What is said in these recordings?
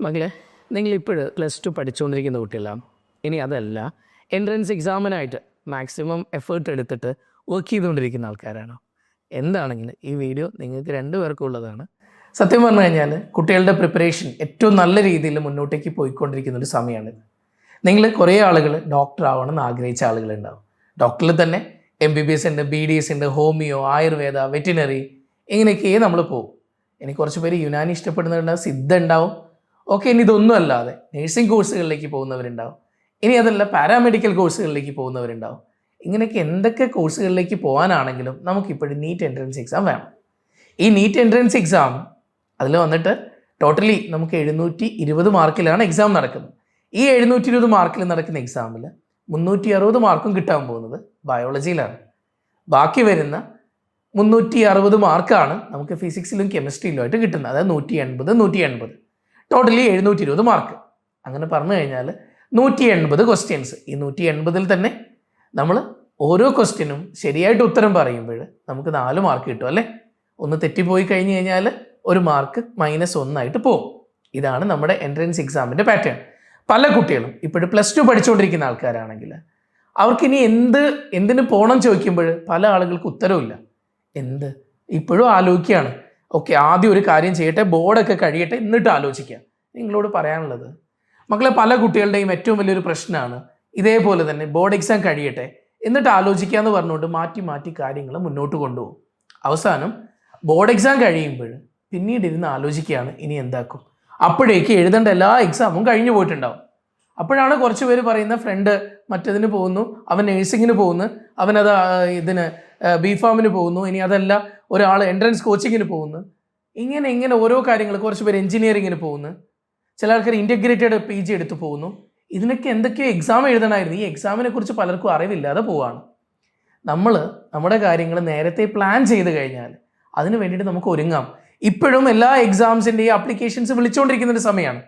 മകളെ, നിങ്ങളിപ്പോൾ +2 പഠിച്ചുകൊണ്ടിരിക്കുന്ന കുട്ടികളാണ്. ഇനി അതല്ല, എൻട്രൻസ് എക്സാമിനായിട്ട് മാക്സിമം എഫേർട്ട് എടുത്തിട്ട് വർക്ക് ചെയ്തുകൊണ്ടിരിക്കുന്ന ആൾക്കാരാണോ? എന്താണെങ്കിലും ഈ വീഡിയോ നിങ്ങൾക്ക് രണ്ടുപേർക്കും ഉള്ളതാണ്. സത്യം പറഞ്ഞു കഴിഞ്ഞാൽ കുട്ടികളുടെ പ്രിപ്പറേഷൻ ഏറ്റവും നല്ല രീതിയിൽ മുന്നോട്ടേക്ക് പോയിക്കൊണ്ടിരിക്കുന്ന ഒരു സമയമാണിത്. നിങ്ങൾ കുറേ ആളുകൾ ഡോക്ടർ ആവണമെന്ന് ആഗ്രഹിച്ച ആളുകളുണ്ടാവും. ഡോക്ടറിൽ തന്നെ MBBS ഉണ്ട്, BDS ഉണ്ട്, ഹോമിയോ, ആയുർവേദ, വെറ്റിനറി, ഇങ്ങനെയൊക്കെ നമ്മൾ പോകും. ഇനി കുറച്ച് പേര് യുനാനി ഇഷ്ടപ്പെടുന്നവരുണ്ടാവും, സിദ്ധ ഉണ്ടാവും. ഓക്കെ, ഇനി ഇതൊന്നും അല്ലാതെ നേഴ്സിംഗ് കോഴ്സുകളിലേക്ക് പോകുന്നവരുണ്ടാവും. ഇനി അതല്ല പാരാമെഡിക്കൽ കോഴ്സുകളിലേക്ക് പോകുന്നവരുണ്ടാവും. ഇങ്ങനെയൊക്കെ എന്തൊക്കെ കോഴ്സുകളിലേക്ക് പോകാനാണെങ്കിലും നമുക്കിപ്പോഴും നീറ്റ് എൻട്രൻസ് എക്സാം വേണം. ഈ നീറ്റ് എൻട്രൻസ് എക്സാം അതിൽ വന്നിട്ട് ടോട്ടലി നമുക്ക് 720 മാർക്കിലാണ് എക്സാം നടക്കുന്നത്. ഈ 720 മാർക്കിൽ നടക്കുന്ന എക്സാമിൽ 360 മാർക്കും കിട്ടാൻ പോകുന്നത് ബയോളജിയിലാണ്. ബാക്കി വരുന്ന 360 മാർക്കാണ് നമുക്ക് ഫിസിക്സിലും കെമിസ്ട്രിയിലും ആയിട്ട് കിട്ടുന്നത്. അതായത് 180 ടോട്ടലി 720 മാർക്ക്. അങ്ങനെ പറഞ്ഞു കഴിഞ്ഞാൽ 180 ക്വസ്റ്റ്യൻസ്. ഈ 180 തന്നെ നമ്മൾ ഓരോ ക്വസ്റ്റ്യനും ശരിയായിട്ട് ഉത്തരം പറയുമ്പോൾ നമുക്ക് 4 മാർക്ക് കിട്ടും അല്ലേ. ഒന്ന് തെറ്റിപ്പോയി കഴിഞ്ഞ് കഴിഞ്ഞാൽ 1 മാർക്ക് -1 ആയിട്ട് പോകും. ഇതാണ് നമ്മുടെ എൻട്രൻസ് എക്സാമിൻ്റെ പാറ്റേൺ. പല കുട്ടികളും ഇപ്പോഴും +2 പഠിച്ചുകൊണ്ടിരിക്കുന്ന ആൾക്കാരാണെങ്കിൽ അവർക്കിനി എന്തിന് പോകണം ചോദിക്കുമ്പോൾ പല ആളുകൾക്ക് ഉത്തരവില്ല. ഇപ്പോഴും ആലോചിക്കുകയാണ്. ഓക്കെ, ആദ്യം ഒരു കാര്യം ചെയ്യട്ടെ, ബോർഡൊക്കെ കഴിയട്ടെ, എന്നിട്ട് ആലോചിക്കാം. നിങ്ങളോട് പറയാനുള്ളത്, മക്കളെ, പല കുട്ടികളുടെയും ഏറ്റവും വലിയൊരു പ്രശ്നമാണ് ഇതേപോലെ തന്നെ ബോർഡ് എക്സാം കഴിയട്ടെ എന്നിട്ട് ആലോചിക്കുക എന്ന് പറഞ്ഞുകൊണ്ട് മാറ്റി കാര്യങ്ങൾ മുന്നോട്ട് കൊണ്ടുപോകും. അവസാനം ബോർഡ് എക്സാം കഴിയുമ്പോൾ പിന്നീട് ഇരുന്ന് ആലോചിക്കുകയാണ് ഇനി എന്താക്കും. അപ്പോഴേക്ക് എഴുതേണ്ട എല്ലാ എക്സാമും കഴിഞ്ഞു പോയിട്ടുണ്ടാവും. അപ്പോഴാണ് കുറച്ച് പേര് പറയുന്ന ഫ്രണ്ട് മറ്റതിന് പോകുന്നു, അവൻ നേഴ്സിങ്ങിന് പോകുന്നു, അവനത് ഇതിന് B.Pharm പോകുന്നു, ഇനി അതല്ല ഒരാൾ എൻട്രൻസ് കോച്ചിങ്ങിന് പോകുന്നു. ഇങ്ങനെ ഓരോ കാര്യങ്ങൾ. കുറച്ച് പേര് എഞ്ചിനീയറിങ്ങിന് പോകുന്നു, ചില ആൾക്കാർ ഇൻറ്റഗ്രേറ്റഡ് PG എടുത്ത് പോകുന്നു. ഇതിനൊക്കെ എന്തൊക്കെയോ എക്സാം എഴുതണമായിരുന്നു. ഈ എക്സാമിനെ കുറിച്ച് പലർക്കും അറിവില്ലാതെ പോവാണ്. നമ്മുടെ കാര്യങ്ങൾ നേരത്തെ പ്ലാൻ ചെയ്ത് കഴിഞ്ഞാൽ അതിന് വേണ്ടിയിട്ട് നമുക്ക് ഒരുങ്ങാം. ഇപ്പോഴും എല്ലാ എക്സാംസിൻ്റെയും ആപ്ലിക്കേഷൻസ് വിളിച്ചുകൊണ്ടിരിക്കുന്ന ഒരു സമയമാണ്.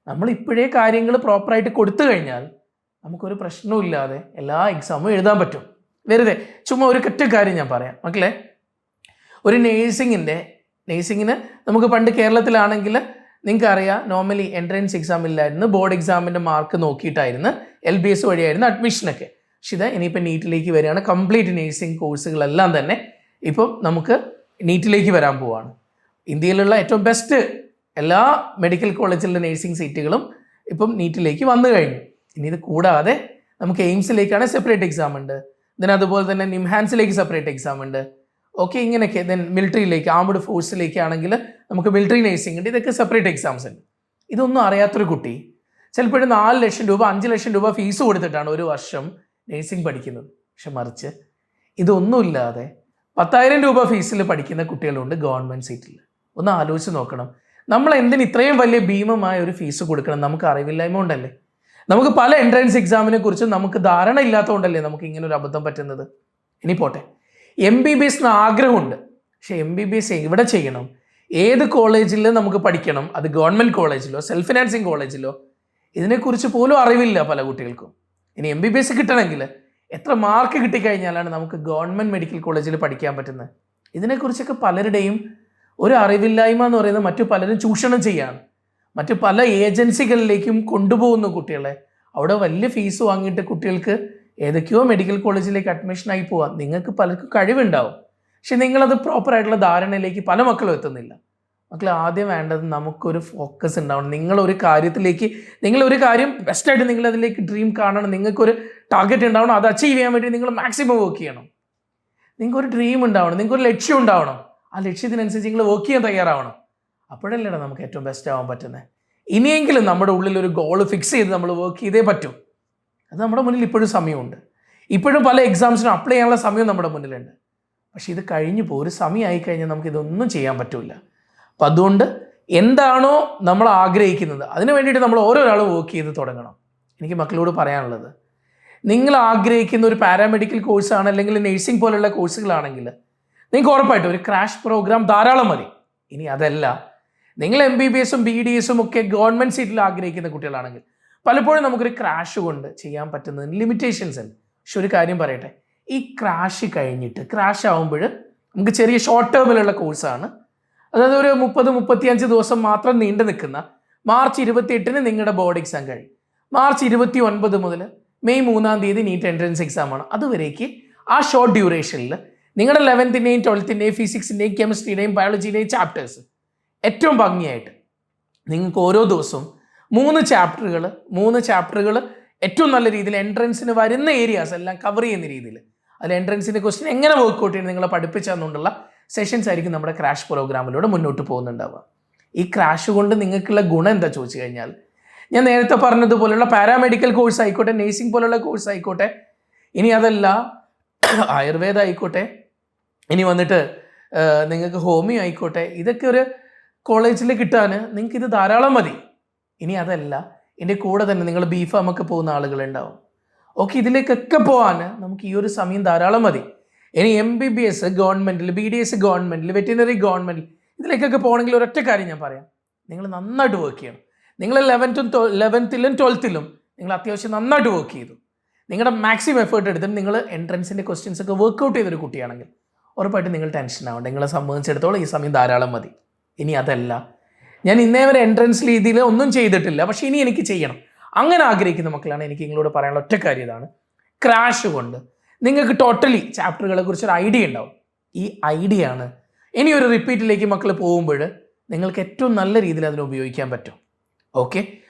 നമ്മൾ ഇപ്പോഴേ കാര്യങ്ങൾ പ്രോപ്പറായിട്ട് കൊടുത്തു കഴിഞ്ഞാൽ നമുക്കൊരു പ്രശ്നവും എല്ലാ എക്സാമും എഴുതാൻ പറ്റും. വെറുതെ ചുമ്മാ ഒരു ഒറ്റ കാര്യം ഞാൻ പറയാം മക്കളെ. ഒരു നേഴ്സിങ്ങിന് നമുക്ക് പണ്ട് കേരളത്തിലാണെങ്കിൽ നിങ്ങൾക്കറിയാം, നോർമലി എൻട്രൻസ് എക്സാം ഇല്ലായിരുന്നു, ബോർഡ് എക്സാമിൻ്റെ മാർക്ക് നോക്കിയിട്ടായിരുന്നു, LBS വഴിയായിരുന്നു അഡ്മിഷനൊക്കെ. പക്ഷേ ഇനിയിപ്പോൾ നീറ്റിലേക്ക് വരികയാണ്. കംപ്ലീറ്റ് നേഴ്സിംഗ് കോഴ്സുകളെല്ലാം തന്നെ ഇപ്പം നമുക്ക് നീറ്റിലേക്ക് വരാൻ പോവാണ്. ഇന്ത്യയിലുള്ള ഏറ്റവും ബെസ്റ്റ് എല്ലാ മെഡിക്കൽ കോളേജിലെ നേഴ്സിംഗ് സീറ്റുകളും ഇപ്പം നീറ്റിലേക്ക് വന്നു കഴിഞ്ഞു. ഇനി ഇത് കൂടാതെ നമുക്ക് എയിംസിലേക്കാണ് സെപ്പറേറ്റ് എക്സാം ഉണ്ട്. അതുപോലെ തന്നെ നിംഹാൻസിലേക്ക് സെപ്പറേറ്റ് എക്സാം ഉണ്ട്. ഓക്കെ, ഇങ്ങനെയൊക്കെ. മിലിറ്ററിയിലേക്ക്, ആംഡ് ഫോഴ്സിലേക്കാണെങ്കിൽ നമുക്ക് മിലിറ്ററി നേഴ്സിംഗ് ഉണ്ട്. ഇതൊക്കെ സെപ്പറേറ്റ് എക്സാംസ് ഉണ്ട്. ഇതൊന്നും അറിയാത്തൊരു കുട്ടി ചിലപ്പോഴും 4 ലക്ഷം രൂപ 5 ലക്ഷം രൂപ ഫീസ് കൊടുത്തിട്ടാണ് ഒരു വർഷം നേഴ്സിംഗ് പഠിക്കുന്നത്. പക്ഷെ മറിച്ച് ഇതൊന്നുമില്ലാതെ 10,000 രൂപ ഫീസിൽ പഠിക്കുന്ന കുട്ടികളുണ്ട് ഗവൺമെൻറ് സീറ്റിൽ. ഒന്ന് ആലോചിച്ച് നോക്കണം, നമ്മൾ എന്തിന് ഇത്രയും വലിയ ഭീമമായ ഒരു ഫീസ് കൊടുക്കണം? നമുക്ക് അറിവില്ലായ്മ കൊണ്ടല്ലേ. നമുക്ക് പല എൻട്രൻസ് എക്സാമിനെ കുറിച്ച് നമുക്ക് ധാരണ ഇല്ലാത്തതുകൊണ്ടല്ലേ നമുക്ക് ഇങ്ങനെ ഒരു അബദ്ധം പറ്റുന്നത്. ഇനി പോട്ടെ, MBBS ആഗ്രഹമുണ്ട്. പക്ഷെ MBBS എവിടെ ചെയ്യണം, ഏത് കോളേജിൽ നമുക്ക് പഠിക്കണം, അത് ഗവൺമെൻറ് കോളേജിലോ സെൽഫ് ഫിനാൻസിങ് കോളേജിലോ, ഇതിനെക്കുറിച്ച് പോലും അറിവില്ല പല കുട്ടികൾക്കും. ഇനി MBBS കിട്ടണമെങ്കിൽ എത്ര മാർക്ക് കിട്ടിക്കഴിഞ്ഞാലാണ് നമുക്ക് ഗവൺമെൻറ് മെഡിക്കൽ കോളേജിൽ പഠിക്കാൻ പറ്റുന്നത്? ഇതിനെക്കുറിച്ചൊക്കെ പലരുടെയും ഒരു അറിവില്ലായ്മ എന്ന് പറയുന്നത് മറ്റു പലരും ചൂഷണം ചെയ്യാണ്. മറ്റു പല ഏജൻസികളിലേക്കും കൊണ്ടുപോകുന്നു കുട്ടികളെ. അവിടെ വലിയ ഫീസ് വാങ്ങിയിട്ട് കുട്ടികൾക്ക് ഏതൊക്കെയോ മെഡിക്കൽ കോളേജിലേക്ക് അഡ്മിഷനായി പോവാം. നിങ്ങൾക്ക് പലർക്കും കഴിവുണ്ടാവും, പക്ഷെ നിങ്ങളത് പ്രോപ്പറായിട്ടുള്ള ധാരണയിലേക്ക് പല മക്കളും എത്തുന്നില്ല. മക്കൾ, ആദ്യം വേണ്ടത് നമുക്കൊരു ഫോക്കസ് ഉണ്ടാവണം. നിങ്ങളൊരു കാര്യം ബെസ്റ്റായിട്ട് നിങ്ങളതിലേക്ക് ഡ്രീം കാണണം. നിങ്ങൾക്കൊരു ടാർഗറ്റ് ഉണ്ടാവണം. അത് അച്ചീവ് ചെയ്യാൻ വേണ്ടി നിങ്ങൾ മാക്സിമം വർക്ക് ചെയ്യണം. നിങ്ങൾക്കൊരു ഡ്രീം ഉണ്ടാവണം, നിങ്ങൾക്കൊരു ലക്ഷ്യം ഉണ്ടാവണം. ആ ലക്ഷ്യത്തിനനുസരിച്ച് നിങ്ങൾ വർക്ക് ചെയ്യാൻ തയ്യാറാവണം. അപ്പോഴല്ലേടാ നമുക്ക് ഏറ്റവും ബെസ്റ്റ് ആവാൻ പറ്റുന്നത്. ഇനിയെങ്കിലും നമ്മുടെ ഉള്ളിൽ ഒരു ഗോൾ ഫിക്സ് ചെയ്ത് നമ്മൾ വർക്ക് ചെയ്തേ പറ്റൂ. അത് നമ്മുടെ മുന്നിൽ ഇപ്പോഴും സമയമുണ്ട്. ഇപ്പോഴും പല എക്സാംസിനും അപ്ലൈ ചെയ്യാനുള്ള സമയം നമ്മുടെ മുന്നിലുണ്ട്. പക്ഷേ ഇത് കഴിഞ്ഞു പോകും. ഒരു സമയമായി കഴിഞ്ഞാൽ നമുക്കിതൊന്നും ചെയ്യാൻ പറ്റില്ല. അപ്പം അതുകൊണ്ട് എന്താണോ നമ്മൾ ആഗ്രഹിക്കുന്നത് അതിന് വേണ്ടിയിട്ട് നമ്മൾ ഓരോരാളും വർക്ക് ചെയ്ത് തുടങ്ങണം. എനിക്ക് മക്കളോട് പറയാനുള്ളത്, നിങ്ങൾ ആഗ്രഹിക്കുന്ന ഒരു പാരാമെഡിക്കൽ കോഴ്സാണ് അല്ലെങ്കിൽ നേഴ്സിംഗ് പോലുള്ള കോഴ്സുകളാണെങ്കിൽ നിങ്ങൾക്ക് ഉറപ്പായിട്ടും ഒരു ക്രാഷ് പ്രോഗ്രാം ധാരാളം മതി. ഇനി അതല്ല, നിങ്ങൾ MBBSഉം BDSഉം ഒക്കെ ഗവൺമെൻറ് സീറ്റിൽ ആഗ്രഹിക്കുന്ന കുട്ടികളാണെങ്കിൽ പലപ്പോഴും നമുക്കൊരു ക്രാഷ് കൊണ്ട് ചെയ്യാൻ പറ്റുന്നതിന് ലിമിറ്റേഷൻസ് ഉണ്ട്. പക്ഷെ ഒരു കാര്യം പറയട്ടെ, ഈ ക്രാഷ് ആവുമ്പോൾ നമുക്ക് ചെറിയ ഷോർട്ട് ടേമിലുള്ള കോഴ്സാണ്. അതായത് ഒരു 30-35 ദിവസം മാത്രം നീണ്ടു നിൽക്കുന്ന മാർച്ച് 28-ന് നിങ്ങളുടെ ബോർഡ് എക്സാം കഴിയും. മാർച്ച് 29 മുതൽ മെയ് 3-ാം തീയതി നീറ്റ് എൻട്രൻസ് എക്സാമാണ്. അതുവരേക്ക് ആ ഷോർട്ട് ഡ്യൂറേഷനിൽ നിങ്ങളുടെ 11th-ന്റെയും 12th-ന്റെയും ഫിസിക്സിൻ്റെയും കെമിസ്ട്രിയുടെയും ബയോളജിയുടെയും ചാപ്റ്റേഴ്സ് ഏറ്റവും ഭംഗിയായിട്ട് നിങ്ങൾക്ക് ഓരോ ദിവസവും 3 ചാപ്റ്ററുകൾ ഏറ്റവും നല്ല രീതിയിൽ എൻട്രൻസിന് വരുന്ന ഏരിയാസ് എല്ലാം കവർ ചെയ്യുന്ന രീതിയിൽ അതിൽ എൻട്രൻസിൻ്റെ ക്വസ്റ്റ്യൻ എങ്ങനെ വർക്ക്ഔട്ട് ചെയ്യുന്നത് നിങ്ങളെ പഠിപ്പിച്ചെന്നുകൊണ്ടുള്ള സെഷൻസ് ആയിരിക്കും നമ്മുടെ ക്രാഷ് പ്രോഗ്രാമിലൂടെ മുന്നോട്ട് പോകുന്നുണ്ടാവുക. ഈ ക്രാഷ് കൊണ്ട് നിങ്ങൾക്കുള്ള ഗുണം എന്താ ചോദിച്ചു കഴിഞ്ഞാൽ, ഞാൻ നേരത്തെ പറഞ്ഞതുപോലുള്ള പാരാമെഡിക്കൽ കോഴ്സ് ആയിക്കോട്ടെ, നേഴ്സിംഗ് പോലുള്ള കോഴ്സ് ആയിക്കോട്ടെ, ഇനി അതല്ല ആയുർവേദം ആയിക്കോട്ടെ, ഇനി വന്നിട്ട് നിങ്ങൾക്ക് ഹോമിയോ ആയിക്കോട്ടെ, ഇതൊക്കെ ഒരു കോളേജിൽ കിട്ടാൻ നിങ്ങൾക്ക് ഇത് ധാരാളം മതി. ഇനി അതല്ല, ഇതിൻ്റെ കൂടെ തന്നെ നിങ്ങൾ ബിഫാമൊക്കെ പോകുന്ന ആളുകളുണ്ടാവും. ഓക്കെ, ഇതിലേക്കൊക്കെ പോകാൻ നമുക്ക് ഈ ഒരു സമയം ധാരാളം മതി. ഇനി MBBS ഗവൺമെൻറ്റിൽ, BDS ഗവൺമെൻറ്റിൽ, വെറ്റിനറി ഗവൺമെൻറ്റിൽ, ഇതിലേക്കൊക്കെ പോകണമെങ്കിൽ ഒരൊറ്റ കാര്യം ഞാൻ പറയാം, നിങ്ങൾ നന്നായിട്ട് വർക്ക് ചെയ്യണം. നിങ്ങൾ 11th-ലും 12th-ലും നിങ്ങൾ അത്യാവശ്യം നന്നായിട്ട് വർക്ക് ചെയ്തു, നിങ്ങളുടെ മാക്സിമം എഫേർട്ട് എടുത്തിട്ട് നിങ്ങൾ എൻട്രൻസിൻ്റെ ക്വസ്റ്റ്യൻസ് ഒക്കെ വർക്ക്ഔട്ട് ചെയ്തൊരു കുട്ടിയാണെങ്കിൽ ഉറപ്പായിട്ട് നിങ്ങൾ ടെൻഷൻ ആവണ്ട. നിങ്ങളെ സംബന്ധിച്ചിടത്തോളം ഈ സമയം ധാരാളം മതി. ഇനി അതല്ല, ഞാൻ ഇന്നേ വരെ എൻട്രൻസ് രീതിയിൽ ഒന്നും ചെയ്തിട്ടില്ല, പക്ഷേ ഇനി എനിക്ക് ചെയ്യണം, അങ്ങനെ ആഗ്രഹിക്കുന്ന മക്കളാണ് എനിക്ക് നിങ്ങളോട് പറയാനുള്ള ഒറ്റ കാര്യം ഇതാണ്. ക്രാഷ് കൊണ്ട് നിങ്ങൾക്ക് ടോട്ടലി ചാപ്റ്ററുകളെ കുറിച്ചൊരു ഐഡിയ ഉണ്ടാവും. ഈ ഐഡിയ ആണ് ഇനി ഒരു റിപ്പീറ്റിലേക്ക് മക്കൾ പോകുമ്പോൾ നിങ്ങൾക്ക് ഏറ്റവും നല്ല രീതിയിൽ അതിനെ ഉപയോഗിക്കാൻ പറ്റും. ഓക്കെ,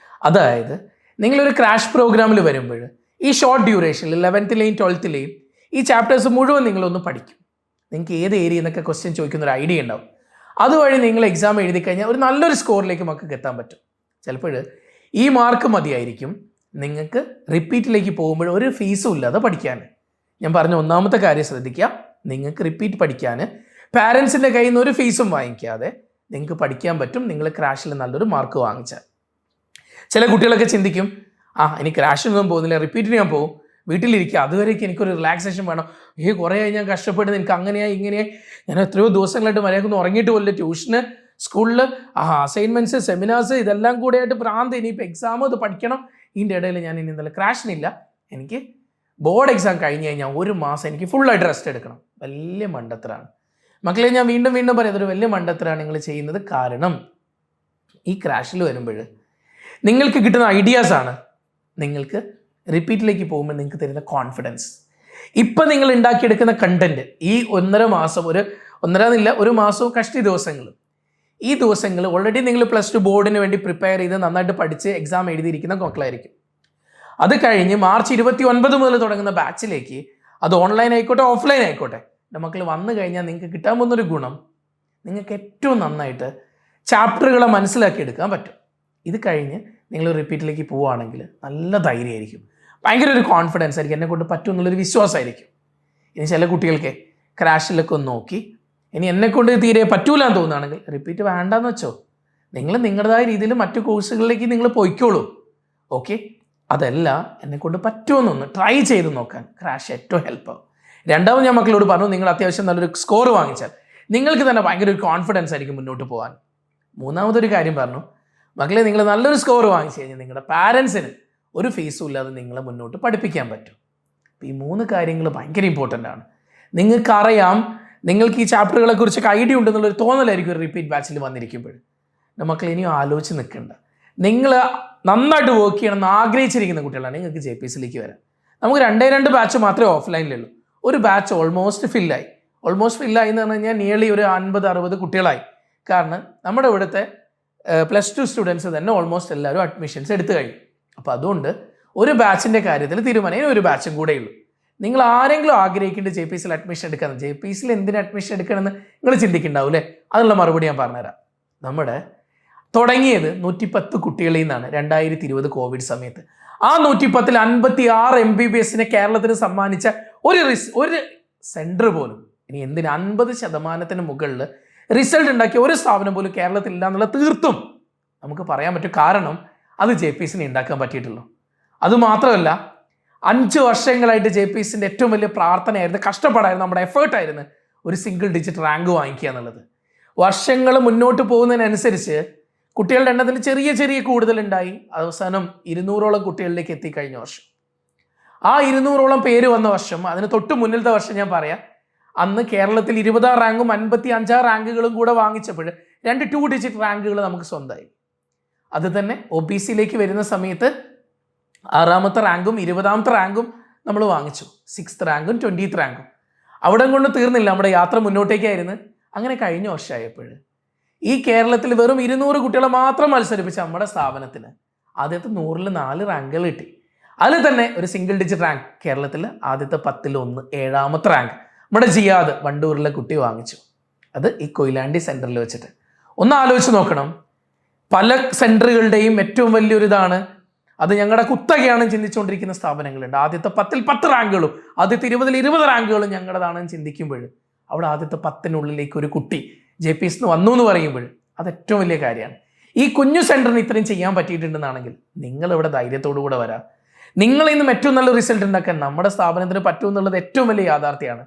അതായത് നിങ്ങളൊരു ക്രാഷ് പ്രോഗ്രാമിൽ വരുമ്പോൾ ഈ ഷോർട്ട് ഡ്യൂറേഷനിൽ 11th-ലെയും 12th-ലെയും ഈ ചാപ്റ്റേഴ്സ് മുഴുവൻ നിങ്ങളൊന്ന് പഠിക്കും. നിങ്ങൾക്ക് ഏത് ഏരിയ എന്നൊക്കെ ക്വസ്റ്റ്യൻ ചോദിക്കുന്ന ഒരു ഐഡിയ ഉണ്ടാവും. അതുവഴി നിങ്ങൾ എക്സാം എഴുതി കഴിഞ്ഞാൽ ഒരു നല്ലൊരു സ്കോറിലേക്ക് മക്കൾക്ക് എത്താൻ പറ്റും. ചിലപ്പോൾ ഈ മാർക്ക് മതിയായിരിക്കും നിങ്ങൾക്ക് റിപ്പീറ്റിലേക്ക് പോകുമ്പോൾ ഒരു ഫീസും ഇല്ലാതെ പഠിക്കാൻ. ഞാൻ പറഞ്ഞ ഒന്നാമത്തെ കാര്യം ശ്രദ്ധിക്കുക, നിങ്ങൾക്ക് റിപ്പീറ്റ് പഠിക്കാൻ പാരൻസിൻ്റെ കയ്യിൽ നിന്ന് ഒരു ഫീസും വാങ്ങിക്കാതെ നിങ്ങൾക്ക് പഠിക്കാൻ പറ്റും. നിങ്ങൾ ക്രാഷിൽ നല്ലൊരു മാർക്ക് വാങ്ങിച്ചാൽ. ചില കുട്ടികളൊക്കെ ചിന്തിക്കും, ഇനി ക്രാഷിനൊന്നും പോകുന്നില്ല, റിപ്പീറ്റിന് ഞാൻ പോകും, വീട്ടിലിരിക്കുക, അതുവരേക്ക് എനിക്കൊരു റിലാക്സേഷൻ വേണം, കുറേ ഞാൻ കഷ്ടപ്പെടുന്നത്, എനിക്ക് അങ്ങനെയായി ഇങ്ങനെയായി, ഞാൻ എത്രയോ ദിവസങ്ങളായിട്ട് മര്യാദക്കൊന്നും ഉറങ്ങിയിട്ട് പോലില്ല, ട്യൂഷന്, സ്കൂളിൽ അസൈൻമെൻറ്റ്സ്, സെമിനാർസ്, ഇതെല്ലാം കൂടെ ആയിട്ട് ഭ്രാന്ത്, ഇനിയിപ്പോൾ എക്സാം ഇത് പഠിക്കണം, ഇതിൻ്റെ ഇടയിൽ ഞാൻ ഇനി എന്തായാലും ക്രാഷിനില്ല, എനിക്ക് ബോർഡ് എക്സാം കഴിഞ്ഞ് കഴിഞ്ഞാൽ 1 മാസം എനിക്ക് ഫുള്ളായിട്ട് റെസ്റ്റ് എടുക്കണം. വലിയ മണ്ടത്തരാണ് മക്കളെ. ഞാൻ വീണ്ടും പറയാം, അതൊരു വലിയ മണ്ടത്തരാണ് നിങ്ങൾ ചെയ്യുന്നത്. കാരണം ഈ ക്രാഷിൽ വരുമ്പോൾ നിങ്ങൾക്ക് കിട്ടുന്ന ഐഡിയാസാണ് നിങ്ങൾക്ക് റിപ്പീറ്റിലേക്ക് പോകുമ്പോൾ നിങ്ങൾക്ക് തരുന്ന കോൺഫിഡൻസ്. ഇപ്പം നിങ്ങൾ ഉണ്ടാക്കിയെടുക്കുന്ന കണ്ടൻറ്റ് ഈ 1.5 മാസം, ഒരു മാസവും കഷ്ടി ദിവസങ്ങൾ, ഈ ദിവസങ്ങൾ ഓൾറെഡി നിങ്ങൾ +2 ബോർഡിന് വേണ്ടി പ്രിപ്പയർ ചെയ്ത് നന്നായിട്ട് പഠിച്ച് എക്സാം എഴുതിയിരിക്കുന്ന മക്കളായിരിക്കും. അത് കഴിഞ്ഞ് മാർച്ച് 29 മുതൽ തുടങ്ങുന്ന ബാച്ചിലേക്ക്, അത് ഓൺലൈൻ ആയിക്കോട്ടെ ഓഫ്ലൈൻ ആയിക്കോട്ടെ, മക്കൾ വന്നു കഴിഞ്ഞാൽ നിങ്ങൾക്ക് കിട്ടാൻ പോകുന്നൊരു ഗുണം, നിങ്ങൾക്ക് ഏറ്റവും നന്നായിട്ട് ചാപ്റ്ററുകളെ മനസ്സിലാക്കിയെടുക്കാൻ പറ്റും. ഇത് കഴിഞ്ഞ് നിങ്ങൾ റിപ്പീറ്റിലേക്ക് പോവുകയാണെങ്കിൽ നല്ല ധൈര്യമായിരിക്കും, ഭയങ്കര ഒരു കോൺഫിഡൻസ് ആയിരിക്കും, എന്നെക്കൊണ്ട് പറ്റും എന്നുള്ളൊരു വിശ്വാസമായിരിക്കും. ഇനി ചില കുട്ടികൾക്ക് ക്രാഷിലൊക്കെ ഒന്ന് നോക്കി ഇനി എന്നെക്കൊണ്ട് തീരെ പറ്റൂല എന്ന് തോന്നുകയാണെങ്കിൽ റിപ്പീറ്റ് വേണ്ടാന്ന് വെച്ചോ, നിങ്ങൾ നിങ്ങളുടേതായ രീതിയിൽ മറ്റു കോഴ്സുകളിലേക്ക് നിങ്ങൾ പോയിക്കോളൂ. ഓക്കെ, അതല്ല എന്നെക്കൊണ്ട് പറ്റുമെന്നൊന്ന് ട്രൈ ചെയ്ത് നോക്കാൻ ക്രാഷ് ഏറ്റവും ഹെൽപ്പാകും. രണ്ടാമത് ഞാൻ മക്കളോട് പറഞ്ഞു, നിങ്ങൾ അത്യാവശ്യം നല്ലൊരു സ്കോർ വാങ്ങിച്ചാൽ നിങ്ങൾക്ക് തന്നെ ഭയങ്കര ഒരു കോൺഫിഡൻസ് ആയിരിക്കും മുന്നോട്ട് പോകാൻ. മൂന്നാമതൊരു കാര്യം പറഞ്ഞു, മക്കളെ നിങ്ങൾ നല്ലൊരു സ്കോർ വാങ്ങിച്ചു കഴിഞ്ഞാൽ നിങ്ങളുടെ പാരൻസിന് ഒരു ഫീസും ഇല്ലാതെ നിങ്ങളെ മുന്നോട്ട് പഠിപ്പിക്കാൻ പറ്റും. ഈ 3 കാര്യങ്ങൾ ഭയങ്കര ഇമ്പോർട്ടൻ്റ് ആണ്. നിങ്ങൾക്കറിയാം, നിങ്ങൾക്ക് ഈ ചാപ്റ്ററുകളെ കുറിച്ചൊക്കെ ഐഡിയ ഉണ്ടെന്നുള്ളൊരു തോന്നലായിരിക്കും ഒരു റിപ്പീറ്റ് ബാച്ചിൽ വന്നിരിക്കുമ്പോൾ. മക്കൾ ഇനിയും ആലോചിച്ച് നിൽക്കണ്ട, നിങ്ങൾ നന്നായിട്ട് വർക്ക് ചെയ്യണമെന്ന് ആഗ്രഹിച്ചിരിക്കുന്ന കുട്ടികളാണ് നിങ്ങൾക്ക് JPSയിലേക്ക് വരാം. നമുക്ക് 2 ബാച്ച് മാത്രമേ ഓഫ്ലൈനിലുള്ളൂ. ഒരു ബാച്ച് ഓൾമോസ്റ്റ് ഫില്ലായി എന്ന് പറഞ്ഞു കഴിഞ്ഞാൽ നിയർലി ഒരു 50-60 കുട്ടികളായി. കാരണം നമ്മുടെ ഇവിടുത്തെ +2 സ്റ്റുഡൻസ് തന്നെ ഓൾമോസ്റ്റ് എല്ലാവരും അഡ്മിഷൻസ് എടുത്തു കഴിഞ്ഞു. അപ്പോൾ അതുകൊണ്ട് ഒരു ബാച്ചിൻ്റെ കാര്യത്തിൽ തീരുമാനം, ഒരു ബാച്ചും കൂടെ ഉള്ളൂ. നിങ്ങൾ ആരെങ്കിലും ആഗ്രഹിക്കേണ്ട JPSയിൽ അഡ്മിഷൻ എടുക്കാമെന്ന്, JPSയിൽ എന്തിന് അഡ്മിഷൻ എടുക്കണമെന്ന് നിങ്ങൾ ചിന്തിക്കുന്നുണ്ടാവും അല്ലേ? അതിനുള്ള മറുപടി ഞാൻ പറഞ്ഞുതരാം. നമ്മുടെ തുടങ്ങിയത് 110 കുട്ടികളിൽ നിന്നാണ് 2020 കോവിഡ് സമയത്ത്. ആ 110-ൽ 56 MBBSനെ കേരളത്തിന് സമ്മാനിച്ച ഒരു സെൻറ്റർ പോലും, ഇനി എന്തിന് 50% മുകളിൽ റിസൾട്ട് ഉണ്ടാക്കിയ ഒരു സ്ഥാപനം പോലും കേരളത്തിൽ ഇല്ല എന്നുള്ള തീർത്തും നമുക്ക് പറയാൻ പറ്റും. കാരണം അത് JPSനെ ഉണ്ടാക്കാൻ പറ്റിയിട്ടുള്ളൂ. അതുമാത്രമല്ല 5 വർഷങ്ങളായിട്ട് JPSൻ്റെ ഏറ്റവും വലിയ പ്രാർത്ഥനയായിരുന്നു, കഷ്ടപ്പാടായിരുന്നു, നമ്മുടെ എഫേർട്ടായിരുന്നു ഒരു സിംഗിൾ ഡിജിറ്റ് റാങ്ക് വാങ്ങിക്കുക എന്നുള്ളത്. വർഷങ്ങൾ മുന്നോട്ട് പോകുന്നതിനനുസരിച്ച് കുട്ടികളുടെ എണ്ണത്തിൽ ചെറിയ കൂടുതലുണ്ടായി. അവസാനം 200ഓളം കുട്ടികളിലേക്ക് എത്തിക്കഴിഞ്ഞ വർഷം. ആ 200ഓളം പേര് വന്ന വർഷം, അതിന് തൊട്ട് മുന്നിലത്തെ വർഷം ഞാൻ പറയാം, അന്ന് കേരളത്തിൽ 20 റാങ്കും 55 റാങ്കുകളും കൂടെ വാങ്ങിച്ചപ്പോൾ 2 ഡിജിറ്റ് റാങ്കുകൾ നമുക്ക് സ്വന്തമായി. അത് തന്നെ OBCയിലേക്ക് വരുന്ന സമയത്ത് 6ാമത്തെ റാങ്കും 20ാമത്തെ റാങ്കും നമ്മൾ വാങ്ങിച്ചു. 6th റാങ്കും 20th റാങ്കും. അവിടെ കൊണ്ട് തീർന്നില്ല, നമ്മുടെ യാത്ര മുന്നോട്ടേക്കായിരുന്നു. അങ്ങനെ കഴിഞ്ഞ വർഷമായപ്പോൾ ഈ കേരളത്തിൽ വെറും 200 കുട്ടികളെ മാത്രം മത്സരിപ്പിച്ച നമ്മുടെ സ്ഥാപനത്തിന് ആദ്യത്തെ 100ൽ 4 റാങ്കുകൾ കിട്ടി. അതിൽ തന്നെ ഒരു സിംഗിൾ ഡിജിറ്റ് റാങ്ക് കേരളത്തിൽ ആദ്യത്തെ 10ൽ 1, 7ാമത്തെ റാങ്ക് നമ്മുടെ ജിയാദ് വണ്ടൂരിലെ കുട്ടി വാങ്ങിച്ചു. അത് ഈ കൊയിലാണ്ടി സെൻറ്ററിൽ വെച്ചിട്ട്. ഒന്ന് ആലോചിച്ച് നോക്കണം, പല സെൻറ്ററുകളുടെയും ഏറ്റവും വലിയൊരു ഇതാണ്, അത് ഞങ്ങളുടെ കുത്തകയാണ് ചിന്തിച്ചുകൊണ്ടിരിക്കുന്ന സ്ഥാപനങ്ങളുണ്ട്. ആദ്യത്തെ 10ൽ 10 റാങ്കുകളും ആദ്യത്തെ 20ൽ 20 റാങ്കുകളും ഞങ്ങളുടേതാണെന്ന് ചിന്തിക്കുമ്പോൾ അവിടെ ആദ്യത്തെ 10നുള്ളിലേക്ക് ഒരു കുട്ടി JPS വന്നു എന്ന് പറയുമ്പോൾ അത് ഏറ്റവും വലിയ കാര്യമാണ്. ഈ കുഞ്ഞു സെൻറ്ററിന് ഇത്രയും ചെയ്യാൻ പറ്റിയിട്ടുണ്ടെന്നാണെങ്കിൽ നിങ്ങളിവിടെ ധൈര്യത്തോടു കൂടെ വരാം. നിങ്ങളിൽ നിന്നും ഏറ്റവും നല്ല റിസൾട്ട് ഉണ്ടാക്കാൻ നമ്മുടെ സ്ഥാപനത്തിന് പറ്റും എന്നുള്ളത് ഏറ്റവും വലിയ യാഥാർത്ഥ്യമാണ്.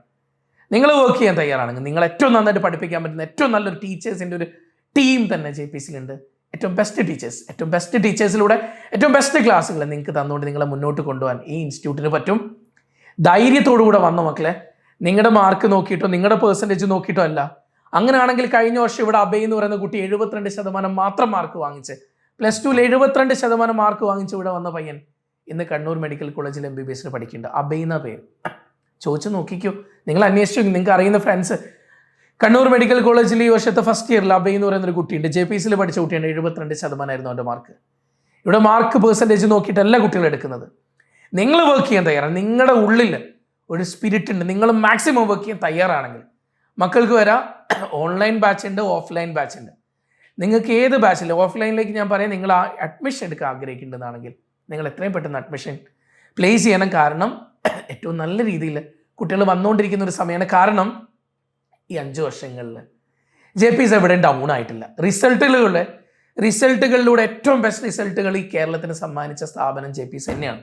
നിങ്ങൾ വർക്ക് ചെയ്യാൻ തയ്യാറാണെങ്കിൽ, നിങ്ങൾ ഏറ്റവും നന്നായിട്ട് പഠിപ്പിക്കാൻ പറ്റുന്ന ഏറ്റവും നല്ലൊരു ടീച്ചേഴ്സിൻ്റെ ഒരു ടീം തന്നെ JPSലുണ്ട്. ഏറ്റവും ബെസ്റ്റ് ടീച്ചേഴ്സിലൂടെ ഏറ്റവും ബെസ്റ്റ് ക്ലാസ്സുകൾ നിങ്ങൾക്ക് തന്നുകൊണ്ട് നിങ്ങളെ മുന്നോട്ട് കൊണ്ടുപോകാൻ ഈ ഇൻസ്റ്റിറ്റ്യൂട്ടിന് പറ്റും. ധൈര്യത്തോടു കൂടെ വന്ന മക്കളെ, നിങ്ങളുടെ മാർക്ക് നോക്കിയിട്ടോ നിങ്ങളുടെ പെർസെൻറ്റേജ് നോക്കിയിട്ടോ അല്ല. അങ്ങനെയാണെങ്കിൽ കഴിഞ്ഞ വർഷം ഇവിടെ അബയ് എന്ന് പറയുന്ന കുട്ടി 72% മാത്രം മാർക്ക് വാങ്ങിച്ച് +2ൽ 72% മാർക്ക് വാങ്ങിച്ച് ഇവിടെ വന്ന പയ്യൻ ഇന്ന് കണ്ണൂർ മെഡിക്കൽ കോളേജിൽ MBBSന് പഠിക്കുന്നുണ്ട്. അബയ് എന്ന പേര് ചോദിച്ചു നോക്കിക്കോ, നിങ്ങൾ അന്വേഷിച്ചു, നിങ്ങൾക്ക് അറിയുന്ന ഫ്രണ്ട്സ്. കണ്ണൂർ മെഡിക്കൽ കോളേജിൽ ഈ വർഷത്തെ ഫസ്റ്റ് ഇയറിൽ അബയ് എന്ന് പറയുന്നൊരു കുട്ടിയുണ്ട്. JPSൽ പഠിച്ച കുട്ടിയാണ്. 72% അവൻ്റെ മാർക്ക്. ഇവിടെ മാർക്ക് പെർസെൻറ്റേജ് നോക്കിയിട്ടല്ല കുട്ടികൾ എടുക്കുന്നത്. നിങ്ങൾ വർക്ക് ചെയ്യാൻ തയ്യാറാണ്, നിങ്ങളുടെ ഉള്ളിൽ ഒരു സ്പിരിറ്റ് ഉണ്ട്, നിങ്ങൾ മാക്സിമം വർക്ക് ചെയ്യാൻ തയ്യാറാണെങ്കിൽ മക്കൾക്ക് വരാം. ഓൺലൈൻ ബാച്ച് ഉണ്ട്, ഓഫ്ലൈൻ ബാച്ച് ഉണ്ട്. നിങ്ങൾക്ക് ഏത് ബാച്ചില്ല, ഓഫ്ലൈനിലേക്ക് ഞാൻ പറയാം, നിങ്ങൾ അഡ്മിഷൻ എടുക്കാൻ ആഗ്രഹിക്കുന്നുണ്ടെന്നാണെങ്കിൽ നിങ്ങൾ എത്രയും പെട്ടെന്ന് അഡ്മിഷൻ പ്ലേസ് ചെയ്യണം. കാരണം ഏറ്റവും നല്ല രീതിയിൽ കുട്ടികൾ വന്നുകൊണ്ടിരിക്കുന്ന ഒരു സമയമാണ്. കാരണം ഈ 5 വർഷങ്ങളിൽ JPS എവിടെയും ഡൗൺ ആയിട്ടില്ല. റിസൾട്ടുകളിലൂടെ ഏറ്റവും ബെസ്റ്റ് റിസൾട്ടുകൾ ഈ കേരളത്തിന് സമ്മാനിച്ച സ്ഥാപനം JPS തന്നെയാണ്.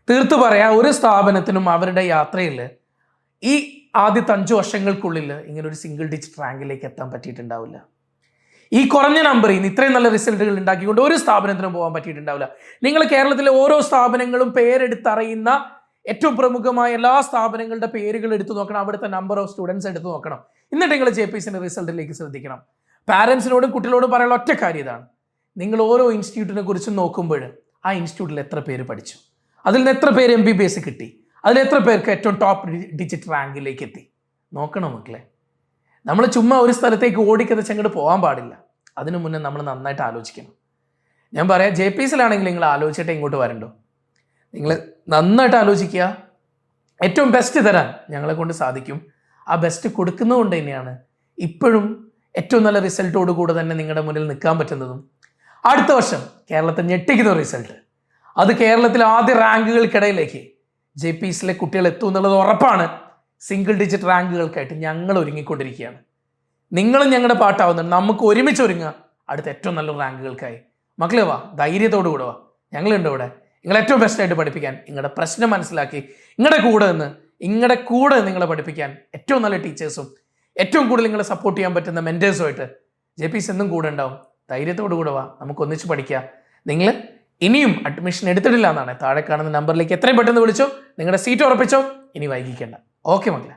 തീർത്തു പറയാം, ഒരു സ്ഥാപനത്തിനും അവരുടെ യാത്രയിൽ ഈ ആദ്യത്തെ 5 വർഷങ്ങൾക്കുള്ളിൽ ഇങ്ങനെ ഒരു സിംഗിൾ ഡിജിറ്റ് റാങ്കിലേക്ക് എത്താൻ പറ്റിയിട്ടുണ്ടാവില്ല. ഈ കുറഞ്ഞ നമ്പറിൽ നിന്ന് ഇത്രയും നല്ല റിസൾട്ടുകൾ ഉണ്ടാക്കിക്കൊണ്ട് ഒരു സ്ഥാപനത്തിനും പോകാൻ പറ്റിയിട്ടുണ്ടാവില്ല. നിങ്ങൾ കേരളത്തിലെ ഓരോ സ്ഥാപനങ്ങളും പേരെടുത്തറിയുന്ന ഏറ്റവും പ്രമുഖമായ എല്ലാ സ്ഥാപനങ്ങളുടെ പേരുകൾ എടുത്തു നോക്കണം, അവിടുത്തെ നമ്പർ ഓഫ് സ്റ്റുഡൻസ് എടുത്തു നോക്കണം. എന്നിട്ട് നിങ്ങൾ JPSന്റെ റിസൾട്ടിലേക്ക് ശ്രദ്ധിക്കണം. പാരൻസിനോടും കുട്ടികളോടും പറയാനുള്ള ഒറ്റ കാര്യം ഇതാണ്, നിങ്ങൾ ഓരോ ഇൻസ്റ്റിറ്റ്യൂട്ടിനെ കുറിച്ച് നോക്കുമ്പോൾ ആ ഇൻസ്റ്റിറ്റ്യൂട്ടിൽ എത്ര പേര് പഠിച്ചു, അതിൽ നിന്ന് എത്ര പേര് MBBS കിട്ടി, അതിൽ എത്ര പേർക്ക് ഏറ്റവും ടോപ്പ് ഡിജിറ്റ് റാങ്കിലേക്ക് എത്തി നോക്കണം മക്കളെ. നമ്മൾ ചുമ്മാ ഒരു സ്ഥലത്തേക്ക് ഓടിക്കതച്ച് അങ്ങോട്ട് പോകാൻ പാടില്ല. അതിനു മുന്നേ നമ്മൾ നന്നായിട്ട് ആലോചിക്കണം. ഞാൻ പറയാം, JPSലാണെങ്കിൽ നിങ്ങൾ ആലോചിച്ചിട്ട് ഇങ്ങോട്ട് വരണ്ടോ, നിങ്ങൾ നന്നായിട്ട് ആലോചിക്കുക. ഏറ്റവും ബെസ്റ്റ് തരാൻ ഞങ്ങളെ കൊണ്ട് സാധിക്കും. ആ ബെസ്റ്റ് കൊടുക്കുന്നതുകൊണ്ട് തന്നെയാണ് ഇപ്പോഴും ഏറ്റവും നല്ല റിസൾട്ടോട് കൂടെ തന്നെ നിങ്ങളുടെ മുന്നിൽ നിൽക്കാൻ പറ്റുന്നതും. അടുത്ത വർഷം കേരളത്തെ ഞെട്ടിക്കുന്ന റിസൾട്ട്, അത് കേരളത്തിലെ ആദ്യ റാങ്കുകൾക്കിടയിലേക്ക് JPSലെ കുട്ടികൾ എത്തും എന്നുള്ളത് ഉറപ്പാണ്. സിംഗിൾ ഡിജിറ്റ് റാങ്കുകൾക്കായിട്ട് ഞങ്ങൾ ഒരുങ്ങിക്കൊണ്ടിരിക്കുകയാണ്. നിങ്ങളും ഞങ്ങളുടെ പാട്ടാവുന്നുണ്ട്. നമുക്ക് ഒരുമിച്ച് ഒരുങ്ങുക അടുത്ത ഏറ്റവും നല്ല റാങ്കുകൾക്കായി. മക്കളെ വാ, ധൈര്യത്തോടു കൂടെ വാ, ഞങ്ങളുണ്ട് ഇവിടെ. നിങ്ങൾ ഏറ്റവും ബെസ്റ്റായിട്ട് പഠിപ്പിക്കാൻ, നിങ്ങളുടെ പ്രശ്നം മനസ്സിലാക്കി നിങ്ങളുടെ കൂടെ നിങ്ങളെ പഠിപ്പിക്കാൻ ഏറ്റവും നല്ല ടീച്ചേഴ്സും ഏറ്റവും കൂടുതൽ നിങ്ങളെ സപ്പോർട്ട് ചെയ്യാൻ പറ്റുന്ന മെൻറ്റേഴ്സുമായിട്ട് JPS എന്നും കൂടെ ഉണ്ടാവും. ധൈര്യത്തോടു കൂടെ വാ, നമുക്ക് ഒന്നിച്ച് പഠിക്കുക. നിങ്ങൾ ഇനിയും അഡ്മിഷൻ എടുത്തിട്ടില്ല എന്നാണ് താഴെ കാണുന്ന നമ്പറിലേക്ക് എത്രയും പെട്ടെന്ന് വിളിച്ചോ, നിങ്ങളുടെ സീറ്റ് ഉറപ്പിച്ചോ, ഇനി വൈകിക്കേണ്ട. ഓക്കെ മക്കളെ.